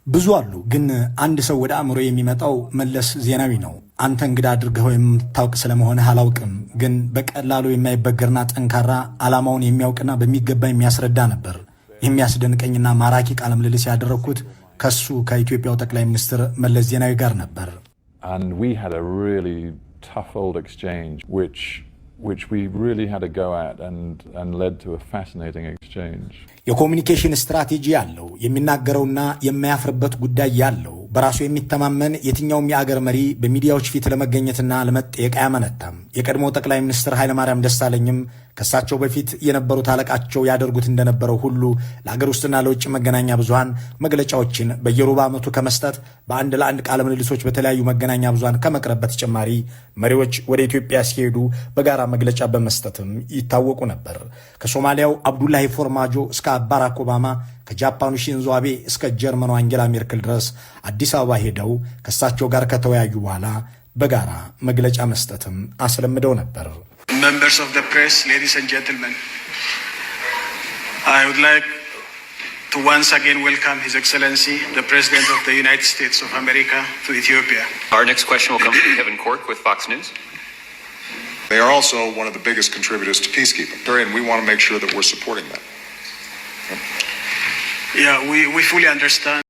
ብዙ አሉ፣ ግን አንድ ሰው ወደ አእምሮ የሚመጣው መለስ ዜናዊ ነው። አንተ እንግዳ አድርገው የምታውቅ ስለመሆንህ አላውቅም፣ ግን በቀላሉ የማይበገርና ጠንካራ ዓላማውን የሚያውቅና በሚገባ የሚያስረዳ ነበር። የሚያስደንቀኝና ማራኪ ቃለ ምልልስ ያደረግኩት ከሱ ከኢትዮጵያው ጠቅላይ ሚኒስትር መለስ ዜናዊ ጋር ነበር። And we had a really tough old exchange which we really had to go at and led to a fascinating exchange. የኮሙኒኬሽን ስትራቴጂ ያለው የሚናገረውና የማያፍርበት ጉዳይ ያለው በራሱ የሚተማመን የትኛውም የአገር መሪ በሚዲያዎች ፊት ለመገኘትና ለመጠየቅ አያመነታም። የቀድሞ ጠቅላይ ሚኒስትር ኃይለማርያም ደሳለኝም ከሳቸው በፊት የነበሩት አለቃቸው ያደርጉት እንደነበረው ሁሉ ለአገር ውስጥና ለውጭ መገናኛ ብዙሃን መግለጫዎችን በየሩብ ዓመቱ ከመስጠት በአንድ ለአንድ ቃለ ምልልሶች በተለያዩ መገናኛ ብዙሃን ከመቅረብ በተጨማሪ መሪዎች ወደ ኢትዮጵያ ሲሄዱ በጋራ መግለጫ በመስጠትም ይታወቁ ነበር። ከሶማሊያው አብዱላሂ ፎርማጆ እስከ ባራክ ኦባማ፣ ከጃፓኑ ሺንዞ አቤ እስከ ጀርመኑ አንጌላ ሜርክል ድረስ አዲስ አበባ ሄደው ከሳቸው ጋር ከተወያዩ በኋላ በጋራ መግለጫ መስጠትም አስለምደው ነበር። Members of the press, ladies and gentlemen, I would like to once again welcome His Excellency, the President of the United States of America, to Ethiopia. Our next question will come from Kevin Cork with Fox News. They are also one of the biggest contributors to peacekeeping, and we want to make sure that we're supporting that. Yeah, we fully understand.